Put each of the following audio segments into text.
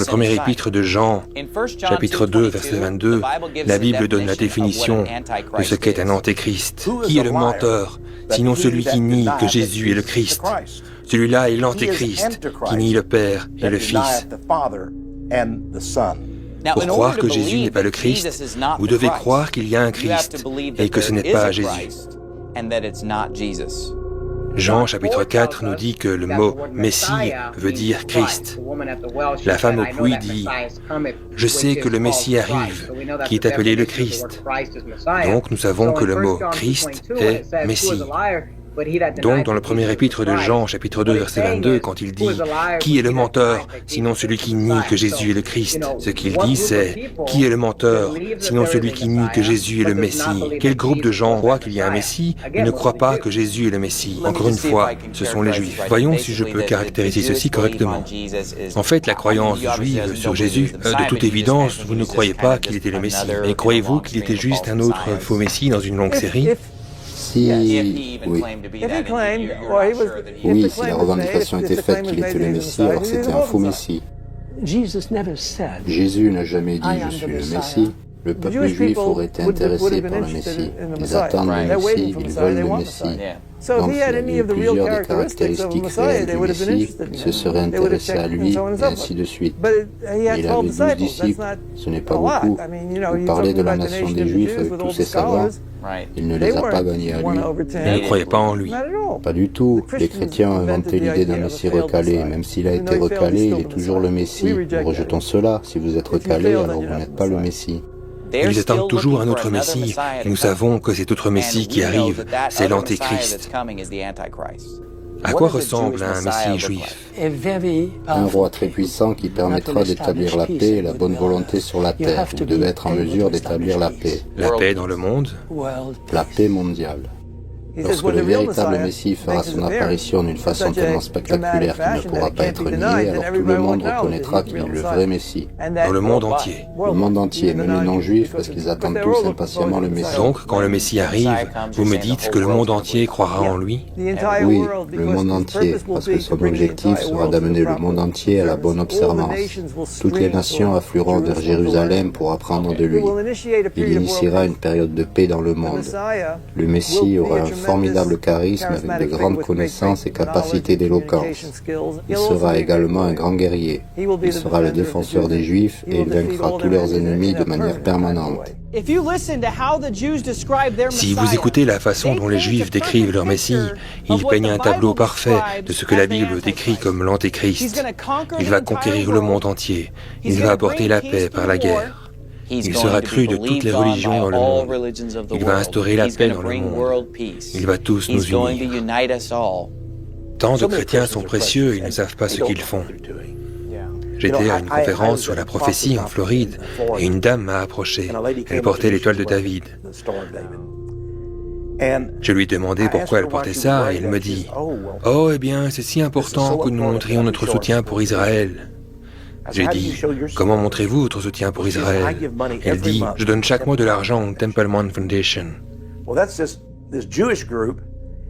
Le premier épître de Jean, chapitre 2, verset 22, la Bible donne la définition de ce qu'est un antéchrist. Qui est le menteur, sinon celui qui nie que Jésus est le Christ? Celui-là est l'antéchrist, qui nie le Père et le Fils. Pour croire que Jésus n'est pas le Christ, vous devez croire qu'il y a un Christ et que ce n'est pas Jésus. Jean chapitre 4 nous dit que le mot « Messie » veut dire « Christ ». La femme au puits dit « Je sais que le Messie arrive, qui est appelé le Christ ». Donc nous savons que le mot « Christ » est « Messie ». Donc, dans le premier épître de Jean, chapitre 2, verset 22, quand il dit « Qui est le menteur, sinon celui qui nie que Jésus est le Christ ?» Ce qu'il dit, c'est « Qui est le menteur, sinon celui qui nie que Jésus est le Messie ?» Quel groupe de gens croient qu'il y a un Messie et ne croient pas que Jésus est le Messie? Encore une fois, ce sont les Juifs. Voyons si je peux caractériser ceci correctement. En fait, la croyance juive sur Jésus, de toute évidence, vous ne croyez pas qu'il était le Messie. Et croyez-vous qu'il était juste un autre faux Messie dans une longue série? Oui, si la revendication était faite qu'il était le Messie, alors c'était un faux Messie. Jésus n'a jamais dit « Je suis le Messie ». Le peuple juif aurait été intéressé par le Messie. Ils attendent le Messie, ils veulent le Messie. Donc s'il avait eu plusieurs des caractéristiques réelles du Messie, ils se seraient intéressés à lui, et ainsi de suite. Il avait 12 disciples, ce n'est pas beaucoup. Vous parlez de la nation des Juifs avec tous ses savants, il ne les a pas gagnés à lui. Ils ne croyaient pas en lui. Pas du tout. Les chrétiens ont inventé l'idée d'un Messie recalé. Même s'il a été recalé, il est toujours le Messie. Nous rejetons cela. Si vous êtes recalé, alors vous n'êtes pas le Messie. Ils attendent toujours un autre Messie, et nous savons que cet autre Messie qui arrive, c'est l'Antéchrist. À quoi ressemble un Messie juif? Un roi très puissant qui permettra d'établir la paix et la bonne volonté sur la terre. Vous devez être en mesure d'établir la paix. La paix dans le monde? La paix mondiale. Lorsque le véritable Messie fera son apparition d'une façon tellement spectaculaire qu'il ne pourra pas être nié, alors tout le monde reconnaîtra qu'il est le vrai Messie. Dans le monde entier. Le monde entier, même les non-juifs, parce qu'ils attendent tous impatiemment le Messie. Donc, quand le Messie arrive, vous me dites que le monde entier croira en lui? Oui, le monde entier, parce que son objectif sera d'amener le monde entier à la bonne observance. Toutes les nations afflueront vers Jérusalem pour apprendre de lui. Il initiera une période de paix dans le monde. Le Messie aura un formidable charisme avec de grandes connaissances et capacités d'éloquence. Il sera également un grand guerrier. Il sera le défenseur des Juifs et il vaincra tous leurs ennemis de manière permanente. Si vous écoutez la façon dont les Juifs décrivent leur Messie, ils peignent un tableau parfait de ce que la Bible décrit comme l'Antéchrist. Il va conquérir le monde entier. Il va apporter la paix par la guerre. Il sera cru de toutes les religions dans le monde. Il va instaurer la paix dans le monde. Il va tous nous unir. Tant de chrétiens sont précieux, ils ne savent pas ce qu'ils font. J'étais à une conférence sur la prophétie en Floride et une dame m'a approché. Elle portait l'étoile de David. Je lui ai demandé pourquoi elle portait ça et elle me dit « Oh, eh bien, c'est si important que nous montrions notre soutien pour Israël. » J'ai dit « Comment montrez-vous votre soutien pour Israël ?» Elle dit « Je donne chaque mois de l'argent au Temple Mount Foundation. »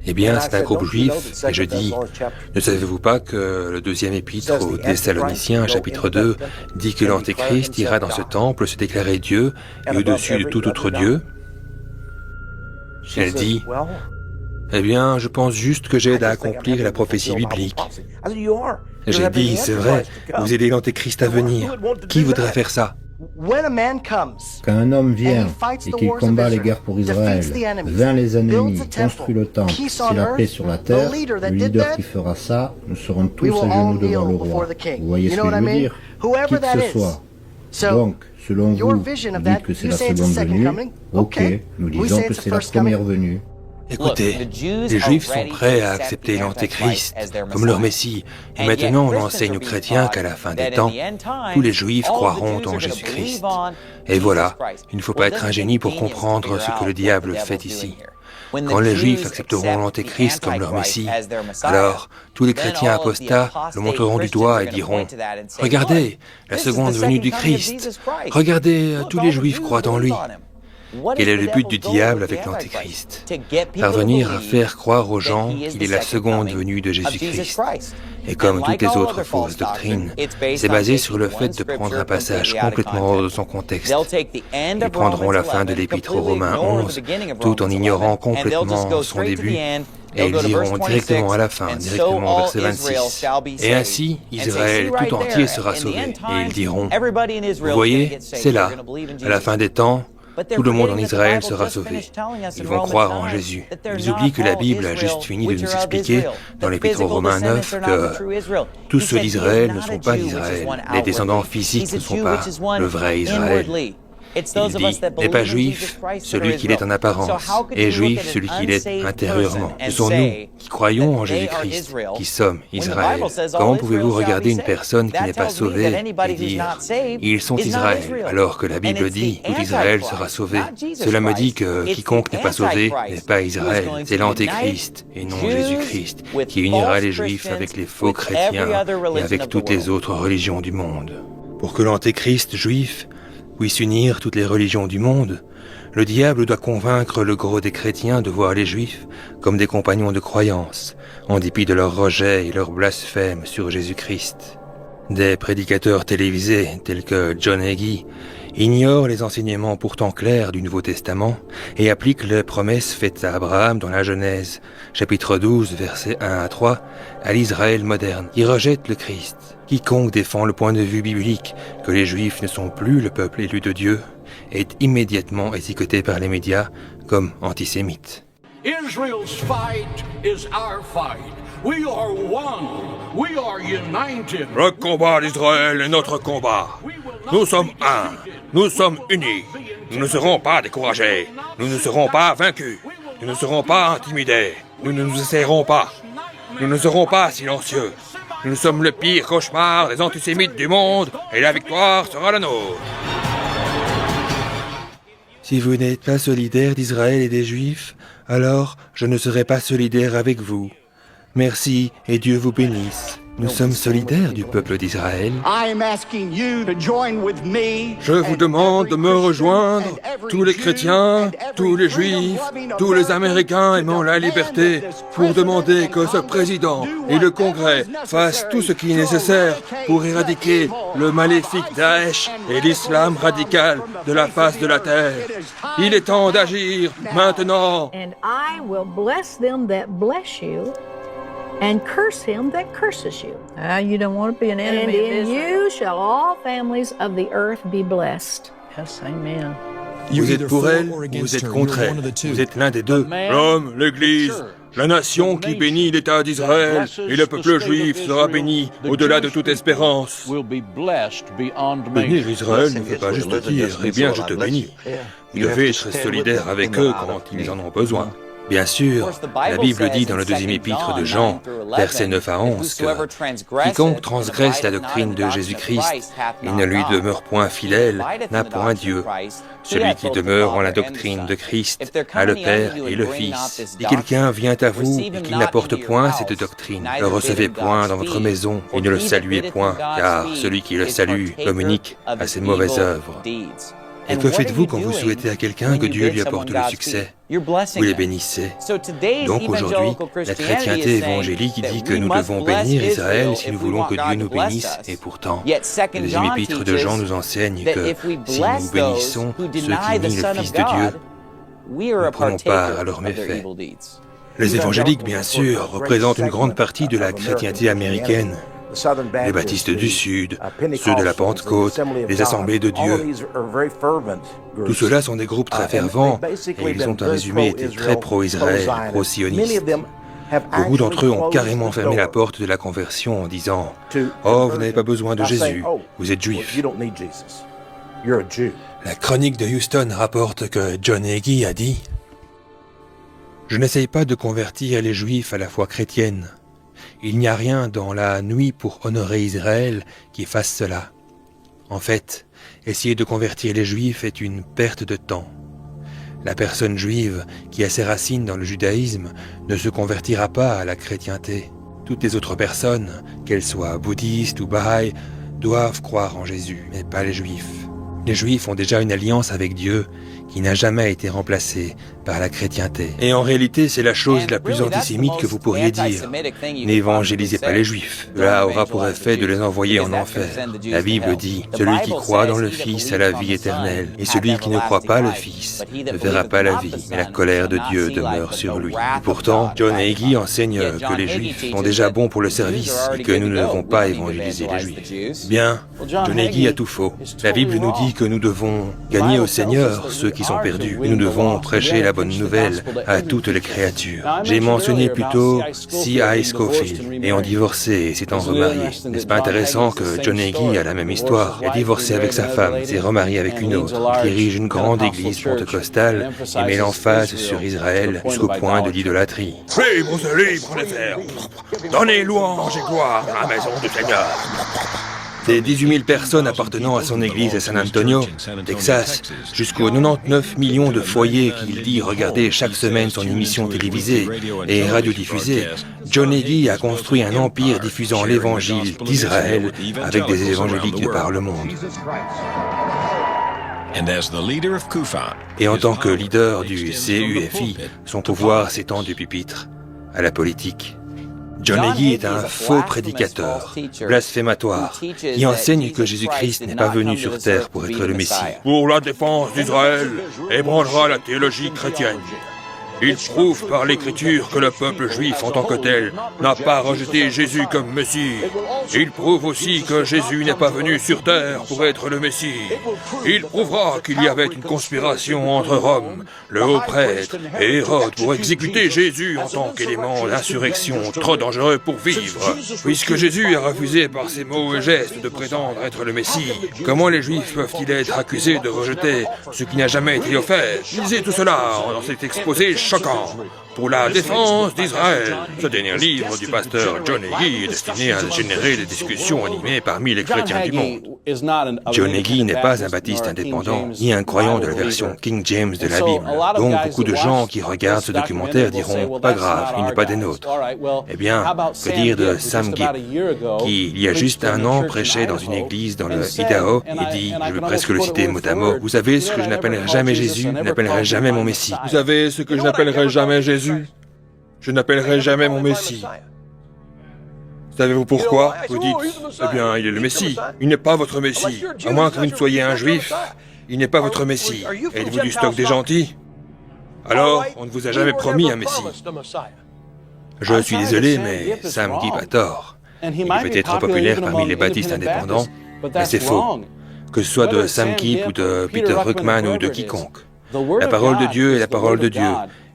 Eh bien, c'est un groupe juif, et je dis « Ne savez-vous pas que le deuxième épître aux Thessaloniciens, chapitre 2, dit que l'Antéchrist ira dans ce temple se déclarer Dieu et au-dessus de tout autre Dieu ?» Elle dit « Eh bien, je pense juste que j'aide à accomplir la prophétie biblique. » J'ai dit « C'est vrai, vous aidez l'Antéchrist à venir. Qui voudrait faire ça? » Quand un homme vient et qu'il combat les guerres pour Israël, vainc les ennemis, construit le temple, c'est la paix sur la terre, le leader qui fera ça, nous serons tous à genoux devant le roi. Vous voyez ce que je veux dire? Qui que ce soit. Donc, selon vous, vous dites que c'est la seconde venue. Ok, nous disons que c'est la première venue. Écoutez, les Juifs sont prêts à accepter l'Antéchrist comme leur Messie, et maintenant on enseigne aux chrétiens qu'à la fin des temps, tous les Juifs croiront en Jésus-Christ. Et voilà, il ne faut pas être un génie pour comprendre ce que le diable fait ici. Quand les Juifs accepteront l'Antéchrist comme leur Messie, alors tous les chrétiens apostats le montreront du doigt et diront « Regardez, la seconde venue du Christ. Regardez, tous les Juifs croient en lui. » Quel est le but du diable avec l'Antéchrist? Parvenir à faire croire aux gens qu'il est la seconde venue de Jésus-Christ. Et comme toutes les autres fausses doctrines, c'est basé sur le fait de prendre un passage complètement hors de son contexte. Ils prendront la fin de l'Épître aux Romains 11, tout en ignorant complètement son début, et ils iront directement à la fin, directement au verset 26. Et ainsi, Israël tout entier sera sauvé. Et ils diront, vous voyez, c'est là, à la fin des temps, tout le monde en Israël sera sauvé. Ils vont croire en Jésus. Ils oublient que la Bible a juste fini de nous expliquer, dans l'Épître aux Romains 9, que tous ceux d'Israël ne sont pas d'Israël. Les descendants physiques ne sont pas le vrai Israël. Il dit, n'est pas juif celui qu'il est en apparence, et juif celui qu'il est intérieurement. Ce sont nous qui croyons en Jésus-Christ, qui sommes Israël. Comment pouvez-vous regarder une personne qui n'est pas sauvée et dire, ils sont Israël, alors que la Bible dit, tout Israël sera sauvé? Cela me dit que quiconque n'est pas sauvé n'est pas Israël. C'est l'Antéchrist, et non Jésus-Christ, qui unira les Juifs avec les faux chrétiens et avec toutes les autres religions du monde. Pour que l'Antéchrist juif puisse unir toutes les religions du monde, le diable doit convaincre le gros des chrétiens de voir les Juifs comme des compagnons de croyance, en dépit de leur rejet et leur blasphème sur Jésus-Christ. Des prédicateurs télévisés tels que John Hagee ignorent les enseignements pourtant clairs du Nouveau Testament et appliquent les promesses faites à Abraham dans la Genèse, chapitre 12, versets 1 à 3, à l'Israël moderne. Ils rejettent le Christ. Quiconque défend le point de vue biblique que les Juifs ne sont plus le peuple élu de Dieu est immédiatement étiqueté par les médias comme antisémite. Israel's fight is our fight. We are one. We are united. Le combat d'Israël est notre combat. Nous sommes un. Nous sommes unis. Nous ne serons pas découragés. Nous ne serons pas vaincus. Nous ne serons pas intimidés. Nous ne nous essaierons pas. Nous ne serons pas silencieux. Nous sommes le pire cauchemar des antisémites du monde et la victoire sera la nôtre. Si vous n'êtes pas solidaire d'Israël et des Juifs, alors je ne serai pas solidaire avec vous. Merci et Dieu vous bénisse. Nous sommes solidaires du peuple d'Israël. Je vous demande de me rejoindre, tous les chrétiens, tous les juifs, tous les Américains aimant la liberté, pour demander que ce président et le Congrès fassent tout ce qui est nécessaire pour éradiquer le maléfique Daesh et l'islam radical de la face de la terre. Il est temps d'agir maintenant. And I will bless them that bless you, and curse him that curses you. You don't want to be an enemy And of in Israel. you shall all families of the earth be blessed. Yes, amen. Vous êtes pour elle ou vous êtes contre elle. Vous êtes l'un des deux. L'homme, l'Église, la nation qui bénit l'État d'Israël et le peuple juif sera béni au-delà de toute espérance. Bénir Israël ne veut pas juste dire « Eh bien, je te bénis ». Vous devez être solidaire avec eux quand ils en ont besoin. Bien sûr, la Bible dit dans le deuxième épître de Jean, versets 9 à 11, que quiconque transgresse la doctrine de Jésus-Christ et ne lui demeure point fidèle n'a point Dieu. Celui qui demeure en la doctrine de Christ a le Père et le Fils. Si quelqu'un vient à vous et qu'il n'apporte point cette doctrine, ne le recevez point dans votre maison et ne le saluez point, car celui qui le salue communique à ses mauvaises œuvres. Et que faites-vous quand vous souhaitez à quelqu'un que Dieu lui apporte le succès? Vous les bénissez. Donc aujourd'hui, la chrétienté évangélique dit que nous devons bénir Israël si nous voulons que Dieu nous bénisse. Et pourtant, le deuxième épître de Jean nous enseigne que si nous bénissons ceux qui nient le Fils de Dieu, nous prenons part à leurs méfaits. Les évangéliques, bien sûr, représentent une grande partie de la chrétienté américaine. Les baptistes du Sud, ceux de la Pentecôte, les assemblées de Dieu. Tout cela sont des groupes très fervents et ils ont en résumé été très pro-Israël, pro-sionistes. Beaucoup d'entre eux ont carrément fermé la porte de la conversion en disant « Oh, vous n'avez pas besoin de Jésus, vous êtes juif ». La chronique de Houston rapporte que John Hagee a dit « Je n'essaye pas de convertir les Juifs à la foi chrétienne. Il n'y a rien dans la nuit pour honorer Israël qui fasse cela. En fait, essayer de convertir les Juifs est une perte de temps. La personne juive qui a ses racines dans le judaïsme ne se convertira pas à la chrétienté. Toutes les autres personnes, qu'elles soient bouddhistes ou bahaïs, doivent croire en Jésus, mais pas les Juifs. Les Juifs ont déjà une alliance avec Dieu qui n'a jamais été remplacée par la chrétienté. Et en réalité, c'est la chose la plus antisémite que vous pourriez dire. N'évangélisez pas les Juifs. Cela aura pour effet de les envoyer en enfer. La Bible dit, celui qui croit dans le Fils a la vie éternelle, et celui qui ne croit pas le Fils ne verra pas la vie, mais la colère de Dieu demeure sur lui. Et pourtant, John Hagee enseigne que les Juifs sont déjà bons pour le service et que nous ne devons pas évangéliser les Juifs. Bien, John Hagee a tout faux. La Bible nous dit que nous devons gagner au Seigneur ceux qui sont perdus. Et nous devons prêcher la bonne nouvelle à toutes les créatures. J'ai mentionné plutôt C.I. Scofield, ayant divorcé et s'étant remarié. N'est-ce pas intéressant que John Hagee a la même histoire? Il a divorcé avec sa femme, s'est remarié avec une autre. Il dirige une grande église pentecostale et met l'emphase sur Israël jusqu'au point de l'idolâtrie. Libre, libre les frères. Donnez louange et gloire à la maison du Seigneur. Des 18 000 personnes appartenant à son église à San Antonio, Texas, jusqu'aux 99 millions de foyers qu'il dit regarder chaque semaine son émission télévisée et radiodiffusée, John Hagee a construit un empire diffusant l'évangile d'Israël avec des évangéliques de par le monde. Et en tant que leader du CUFI, son pouvoir s'étend du pupitre à la politique. John Hagee est un faux prédicateur, blasphématoire, qui enseigne que Jésus-Christ n'est pas venu sur terre pour être le Messie. Pour la défense d'Israël, ébranlera la théologie chrétienne. Il prouve par l'Écriture que le peuple juif en tant que tel n'a pas rejeté Jésus comme Messie. Il prouve aussi que Jésus n'est pas venu sur terre pour être le Messie. Il prouvera qu'il y avait une conspiration entre Rome, le haut prêtre et Hérode pour exécuter Jésus en tant qu'élément d'insurrection trop dangereux pour vivre. Puisque Jésus a refusé par ses mots et gestes de prétendre être le Messie, comment les Juifs peuvent-ils être accusés de rejeter ce qui n'a jamais été offert? Lisez tout cela dans cet exposé choquant pour la défense d'Israël. Ce dernier livre du pasteur John Hagee est destiné à générer des discussions animées parmi les chrétiens du monde. John Hagee n'est pas un baptiste indépendant, ni un croyant de la version King James de la Bible. Donc beaucoup de gens qui regardent ce documentaire diront « Pas grave, il n'est pas des nôtres ». Eh bien, que dire de Sam Gipp, qui il y a juste un an prêchait dans une église dans le Idaho et dit, je vais presque le citer mot à mot, « Vous savez ce que je n'appellerai jamais Jésus, je n'appellerai jamais mon Messie. Vous savez ce que je n'appellerai jamais Jésus, je n'appellerai jamais mon Messie. » Savez-vous pourquoi? Vous dites, eh bien, il est le Messie. Il n'est pas votre Messie. À moins que vous ne soyez un Juif, il n'est pas votre Messie. Êtes-vous du stock des gentils? Alors, on ne vous a jamais promis un Messie. Je suis désolé, mais Sam Gipp a tort. Il est peut-être populaire parmi les baptistes indépendants, mais c'est faux. Que ce soit de Sam Gipp ou de Peter Ruckman ou de quiconque. La parole de Dieu est la parole de Dieu.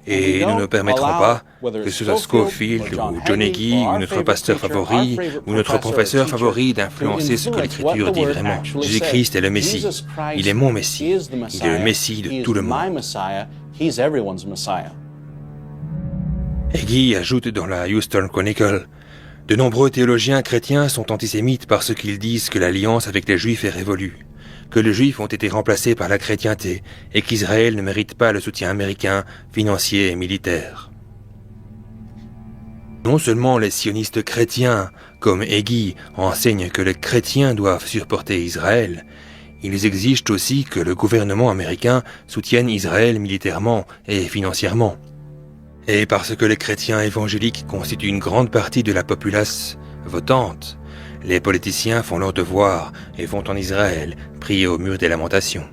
Et nous ne permettrons pas, que ce soit Scofield ou John Hagee ou notre pasteur favori ou notre professeur favori, d'influencer ce que l'Écriture dit vraiment. Jésus-Christ est le Messie. Il est mon Messie. Il est le Messie de tout le monde. Hagee ajoute dans la Houston Chronicle, « De nombreux théologiens chrétiens sont antisémites parce qu'ils disent que l'alliance avec les Juifs est révolue, que les Juifs ont été remplacés par la chrétienté et qu'Israël ne mérite pas le soutien américain, financier et militaire. » Non seulement les sionistes chrétiens, comme Hagee, enseignent que les chrétiens doivent supporter Israël, ils exigent aussi que le gouvernement américain soutienne Israël militairement et financièrement. Et parce que les chrétiens évangéliques constituent une grande partie de la populace votante, les politiciens font leur devoir et vont en Israël prier au mur des lamentations.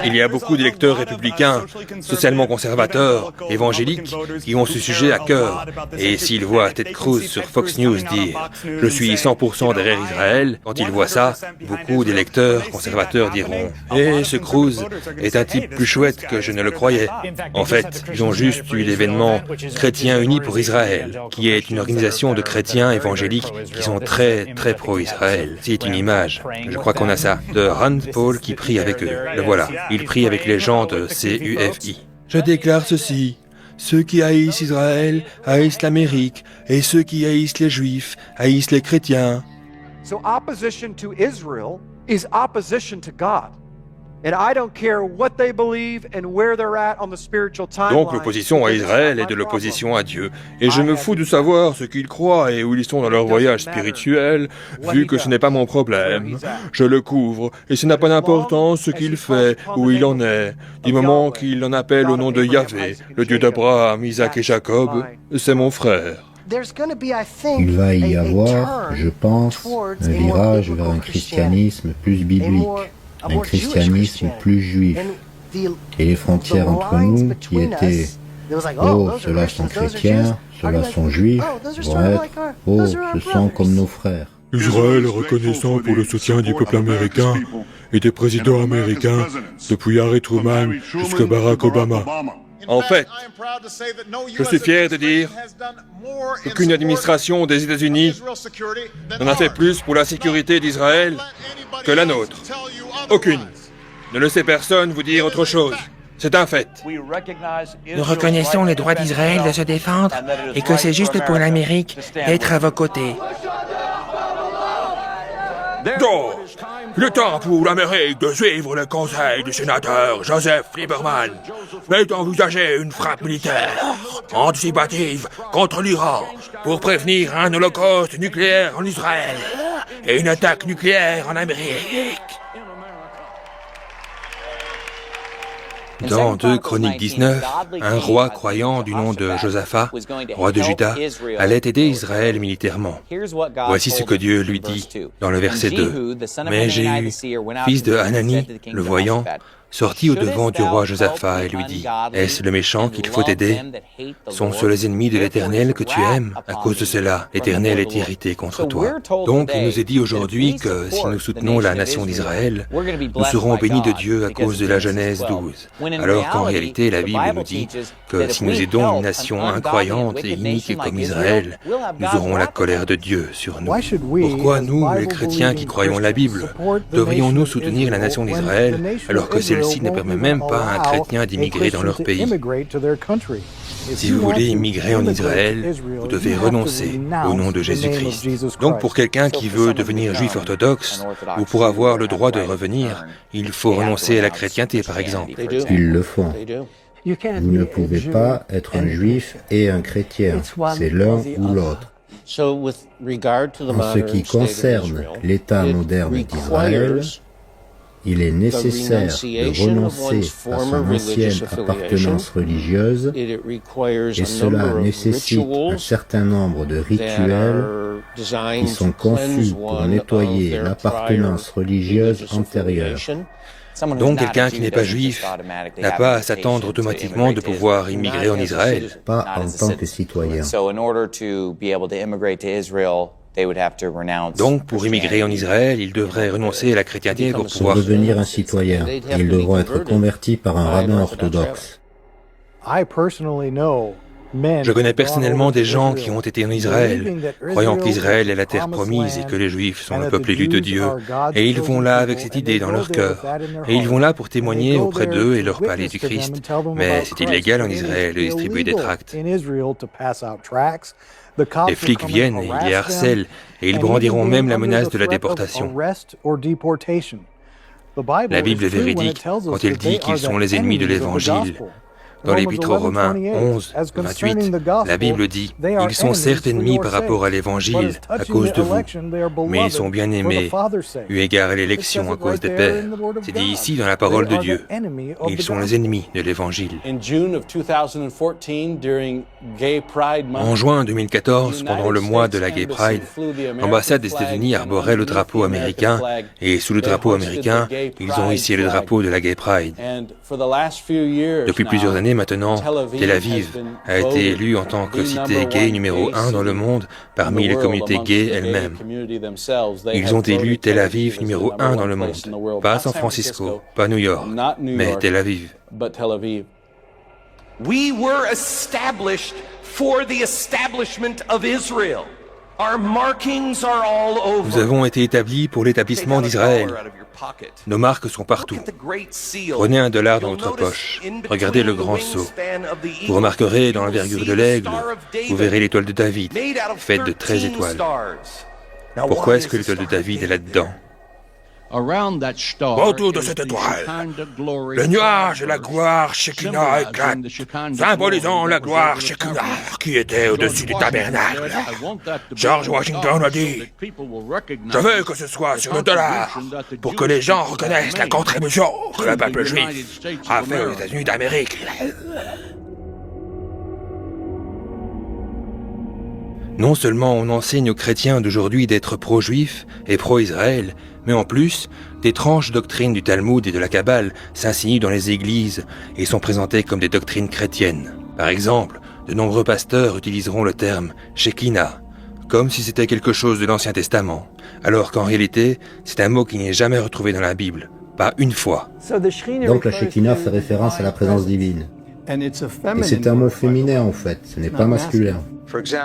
Il y a beaucoup d'électeurs républicains, socialement conservateurs, évangéliques, qui ont ce sujet à cœur. Et s'ils voient Ted Cruz sur Fox News dire « Je suis 100% derrière Israël », quand ils voient ça, beaucoup d'électeurs conservateurs diront « Eh, ce Cruz est un type plus chouette que je ne le croyais ». En fait, ils ont juste eu l'événement Chrétiens Unis pour Israël, qui est une organisation de chrétiens évangéliques qui sont très pro-Israël. C'est une image, je crois qu'on a ça, de Rand Paul qui prie avec eux. Le voilà. Il prie avec les gens de CUFI. Je déclare ceci. Ceux qui haïssent Israël haïssent l'Amérique, et ceux qui haïssent les Juifs haïssent les chrétiens. So opposition to Israel is opposition to God. Donc l'opposition à Israël est de l'opposition à Dieu. Et je me fous de savoir ce qu'ils croient et où ils sont dans leur voyage spirituel, vu que ce n'est pas mon problème. Je le couvre, et ce n'a pas d'importance ce qu'il fait, où il en est. Du moment qu'il en appelle au nom de Yahvé, le Dieu d'Abraham, Isaac et Jacob, c'est mon frère. Il va y avoir, je pense, un virage vers un christianisme plus biblique, un christianisme plus juif. Et les frontières entre nous, qui étaient « Oh, ceux-là sont chrétiens, ceux-là sont juifs », vont être « Oh, ce sont comme nos frères ». Israël est reconnaissant pour le soutien du peuple américain et des présidents américains, depuis Harry Truman jusqu'à Barack Obama. En fait, je suis fier de dire qu'aucune administration des États-Unis n'en a fait plus pour la sécurité d'Israël que la nôtre. Aucune. Ne laissez personne vous dire autre chose. C'est un fait. Nous reconnaissons le droit d'Israël de se défendre et que c'est juste pour l'Amérique d'être à vos côtés. Donc, le temps pour l'Amérique de suivre le conseil du sénateur Joseph Lieberman est d'envisager une frappe militaire anticipative contre l'Iran pour prévenir un holocauste nucléaire en Israël et une attaque nucléaire en Amérique. Dans 2 Chroniques 19, un roi croyant du nom de Josaphat, roi de Juda, allait aider Israël militairement. Voici ce que Dieu lui dit dans le verset 2. « Mais Jéhu, fils de Hanani, le voyant, sortit au-devant du roi Josaphat et lui dit, « Est-ce le méchant qu'il faut aider? Sont-ce les ennemis de l'Éternel que tu aimes? À cause de cela, l'Éternel est irrité contre toi. » Donc il nous est dit aujourd'hui que si nous soutenons la nation d'Israël, nous serons bénis de Dieu à cause de la Genèse 12. Alors qu'en réalité, la Bible nous dit que si nous aidons une nation incroyante et inique comme Israël, nous aurons la colère de Dieu sur nous. Pourquoi nous, les chrétiens qui croyons la Bible, devrions-nous soutenir la nation d'Israël alors que celle-ci ne permet même pas à un chrétien d'immigrer dans leur pays? Si vous voulez immigrer en Israël, vous devez renoncer au nom de Jésus-Christ. Donc pour quelqu'un qui veut devenir juif orthodoxe, ou pour avoir le droit de revenir, il faut renoncer à la chrétienté, par exemple. Ils le font. Vous ne pouvez pas être un juif et un chrétien, c'est l'un ou l'autre. En ce qui concerne l'État moderne d'Israël, il est nécessaire de renoncer à son ancienne appartenance religieuse et cela nécessite un certain nombre de rituels qui sont conçus pour nettoyer l'appartenance religieuse antérieure. Donc quelqu'un qui n'est pas juif n'a pas à s'attendre automatiquement de pouvoir immigrer en Israël. Pas en tant que citoyen. Donc, pour immigrer en Israël, ils devraient renoncer à la chrétienté pour pouvoir devenir un citoyen. Ils devront être convertis par un rabbin orthodoxe. Je connais personnellement des gens qui ont été en Israël, croyant qu'Israël est la terre promise et que les Juifs sont le peuple élu de Dieu, et ils vont là avec cette idée dans leur cœur, et ils vont là pour témoigner auprès d'eux et leur parler du Christ. Mais c'est illégal en Israël de distribuer des tracts. Les flics viennent et ils les harcèlent, et ils brandiront même la menace de la déportation. La Bible est véridique quand elle dit qu'ils sont les ennemis de l'Évangile. Dans l'Épître aux Romains 11, 28, la Bible dit « Ils sont certes ennemis par rapport à l'Évangile à cause de vous, mais ils sont bien aimés, eu égard à l'élection à cause des pères. » C'est dit ici dans la parole de Dieu. Ils sont les ennemis de l'Évangile. En juin 2014, pendant le mois de la Gay Pride, l'ambassade des États-Unis arborait le drapeau américain et sous le drapeau américain, ils ont hissé le drapeau de la Gay Pride. Depuis plusieurs années maintenant, Tel Aviv a été élu en tant que cité gay numéro 1 dans le monde parmi les communautés gays elles-mêmes. Ils ont élu Tel Aviv numéro 1 dans le monde, pas San Francisco, pas New York, mais Tel Aviv. We were established for the establishment of Israel. Our markings are all over. Nous avons été établis pour l'établissement d'Israël. Nos marques sont partout. Prenez $1 dans votre poche. Regardez le grand sceau. Vous remarquerez dans l'envergure de l'aigle, vous verrez l'étoile de David, faite de 13 étoiles. Pourquoi est-ce que l'étoile de David est là-dedans? Autour de cette étoile, le nuage et la gloire Shekinah éclatent, symbolisant la gloire Shekinah qui était au-dessus du tabernacle. George Washington a dit « Je veux que ce soit sur le dollar pour que les gens reconnaissent la contribution que le peuple juif a fait aux États-Unis d'Amérique. » Non seulement on enseigne aux chrétiens d'aujourd'hui d'être pro-juifs et pro-Israël, mais en plus, d'étranges doctrines du Talmud et de la Kabbale s'insinuent dans les églises et sont présentées comme des doctrines chrétiennes. Par exemple, de nombreux pasteurs utiliseront le terme « Shekinah », comme si c'était quelque chose de l'Ancien Testament, alors qu'en réalité, c'est un mot qui n'est jamais retrouvé dans la Bible, pas une fois. Donc la Shekinah fait référence à la présence divine. Et c'est un mot féminin en fait, ce n'est pas masculin.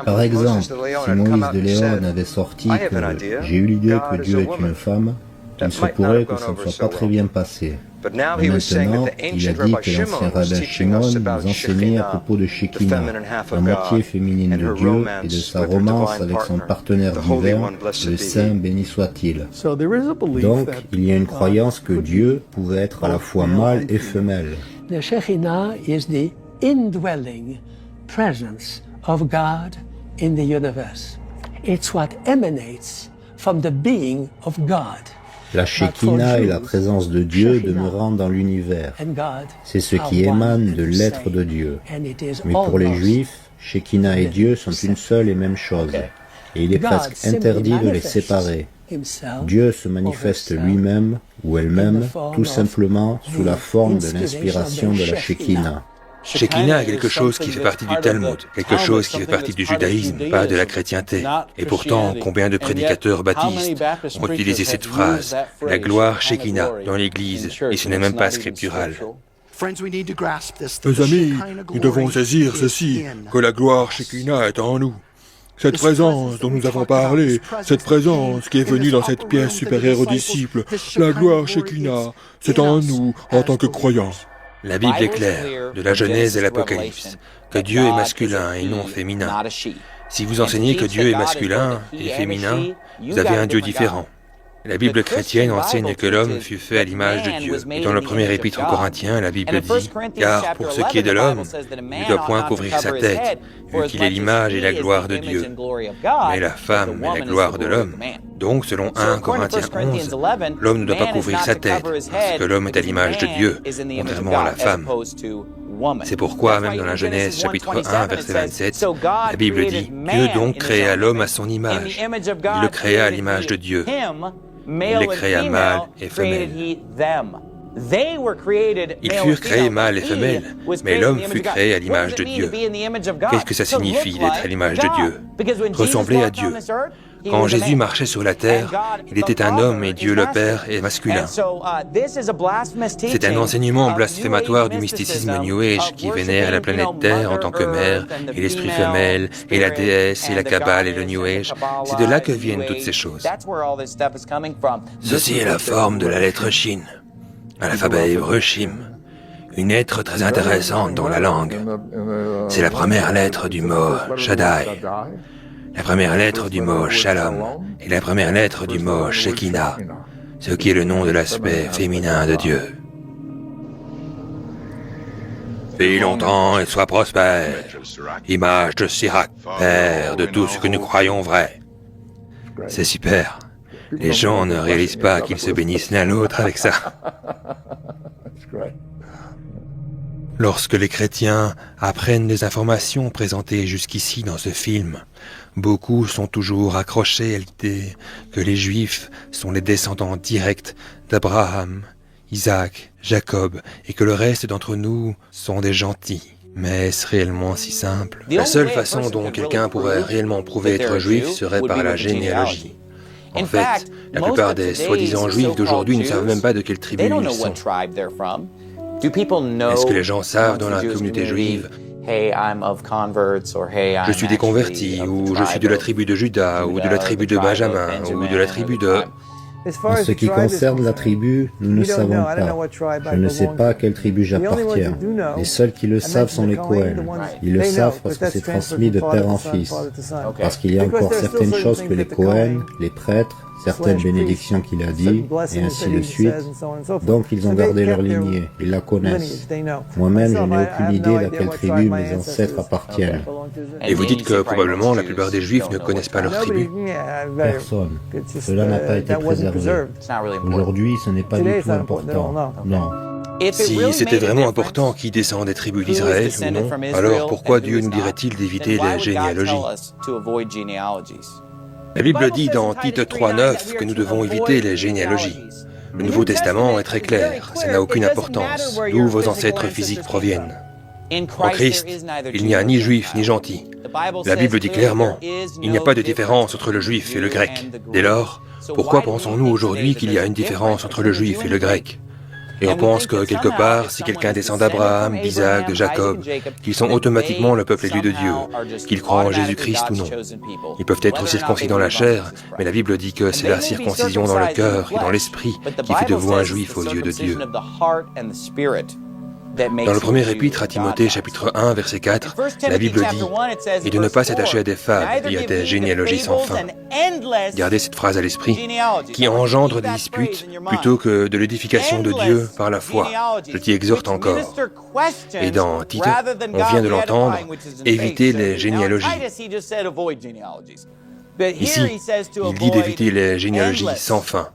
Par exemple, si Moïse de Léon avait sorti que « j'ai eu l'idée que Dieu est une femme », il se pourrait que ça ne soit pas très bien passé. Mais maintenant, il a dit que l'ancien rabbin Shimon nous enseignait à propos de Shekinah, la moitié féminine de Dieu et de sa romance avec son partenaire divin, le Saint béni soit-il. Donc, il y a une croyance que Dieu pouvait être à la fois mâle et femelle. The Shekinah is the indwelling presence of God in the universe. It's what emanates from the being of God. La Shekinah est la présence de Dieu demeurant dans l'univers. C'est ce qui émane de l'être de Dieu. Mais pour les Juifs, Shekinah et Dieu sont une seule et même chose. Et il est presque interdit de les séparer. Dieu se manifeste lui-même ou elle-même tout simplement sous la forme de l'inspiration de la Shekinah. Shekinah est quelque chose qui fait partie du Talmud, quelque chose qui fait partie du judaïsme, pas de la chrétienté. Et pourtant, combien de prédicateurs baptistes ont utilisé cette phrase, la gloire Shekinah, dans l'Église, et ce n'est même pas scriptural. Mes amis, nous devons saisir ceci, que la gloire Shekinah est en nous. Cette présence dont nous avons parlé, cette présence qui est venue dans cette pièce supérieure aux disciples, la gloire Shekinah, c'est en nous en tant que croyants. La Bible est claire, de la Genèse à l'Apocalypse, que Dieu est masculin et non féminin. Si vous enseignez que Dieu est masculin et féminin, vous avez un Dieu différent. La Bible chrétienne enseigne que l'homme fut fait à l'image de Dieu. Et dans le premier épître aux Corinthiens, la Bible dit « Car pour ce qui est de l'homme, il ne doit point couvrir sa tête, vu qu'il est l'image et la gloire de Dieu. Mais la femme est la gloire de l'homme. » Donc, selon 1 Corinthiens 11, l'homme ne doit pas couvrir sa tête, parce que l'homme est à l'image de Dieu, contrairement à la femme. C'est pourquoi, même dans la Genèse chapitre 1, verset 27, la Bible dit « Dieu donc créa l'homme à son image. Il le créa à l'image de Dieu. Il les créa mâle et femelle. » Ils furent créés mâles et femelles, mais l'homme fut créé à l'image de Dieu. Qu'est-ce que ça signifie d'être à l'image de Dieu? Ressembler à Dieu. Quand Jésus marchait sur la terre, il était un homme et Dieu le Père est masculin. C'est un enseignement blasphématoire du mysticisme New Age qui vénère la planète Terre en tant que mère, et l'esprit femelle, et la déesse, et la Kabbale, et le New Age. C'est de là que viennent toutes ces choses. Ceci est la forme de la lettre Shin, à l'alphabet hébreu Shim. Une lettre très intéressante dans la langue. C'est la première lettre du mot Shaddai, la première lettre du mot Shalom et la première lettre du mot Shekinah, ce qui est le nom de l'aspect féminin de Dieu. Vis longtemps et sois prospère, image de Sirach, père de tout ce que nous croyons vrai. C'est super. Les gens ne réalisent pas qu'ils se bénissent l'un l'autre avec ça. Lorsque les chrétiens apprennent les informations présentées jusqu'ici dans ce film, beaucoup sont toujours accrochés à l'idée que les Juifs sont les descendants directs d'Abraham, Isaac, Jacob, et que le reste d'entre nous sont des gentils. Mais est-ce réellement si simple? La seule façon dont quelqu'un pourrait réellement prouver être juif serait par la généalogie. En fait, la plupart des soi-disant juifs d'aujourd'hui ne savent même pas de quelle tribu ils sont. Est-ce que les gens savent dans la communauté juive « Je suis des convertis » ou « Je suis de la tribu de Juda » ou « de la tribu de Benjamin » ou « de la tribu de... » En ce qui concerne la tribu, nous ne savons pas. Je ne sais pas à quelle tribu j'appartiens. Les seuls qui le savent sont les Cohen. Ils le savent parce que c'est transmis de père en fils. Parce qu'il y a encore certaines choses que les Cohen, les prêtres, certaines bénédictions qu'il a dit, et ainsi de suite. Donc ils ont gardé leur lignée, ils la connaissent. Moi-même, je n'ai aucune idée d'à quelle tribu mes ancêtres appartiennent. Et vous dites que probablement la plupart des Juifs ne connaissent pas leur tribu. Personne. Cela n'a pas été préservé. Aujourd'hui, ce n'est pas du tout important. Non. Si c'était vraiment important qui descend des tribus d'Israël ou non, alors pourquoi Dieu nous dirait-il d'éviter les généalogies? La Bible dit dans Tite 3:9 que nous devons éviter les généalogies. Le Nouveau Testament est très clair, ça n'a aucune importance, d'où vos ancêtres physiques proviennent. En Christ, il n'y a ni juif ni gentil. La Bible dit clairement, il n'y a pas de différence entre le juif et le grec. Dès lors, pourquoi pensons-nous aujourd'hui qu'il y a une différence entre le juif et le grec? Et on pense que quelque part, si quelqu'un descend d'Abraham, d'Isaac, de Jacob, qu'ils sont automatiquement le peuple élu de Dieu, qu'ils croient en Jésus-Christ ou non. Ils peuvent être circoncis dans la chair, mais la Bible dit que c'est la circoncision dans le cœur et dans l'esprit qui fait de vous un juif aux yeux de Dieu. Dans le premier épître à Timothée, chapitre 1, verset 4, la Bible dit « Et de ne pas s'attacher à des fables et à des généalogies sans fin ». Gardez cette phrase à l'esprit, qui engendre des disputes plutôt que de l'édification de Dieu par la foi. Je t'y exhorte encore. Et dans Tite, on vient de l'entendre, éviter les généalogies. Ici, il dit d'éviter les généalogies sans fin.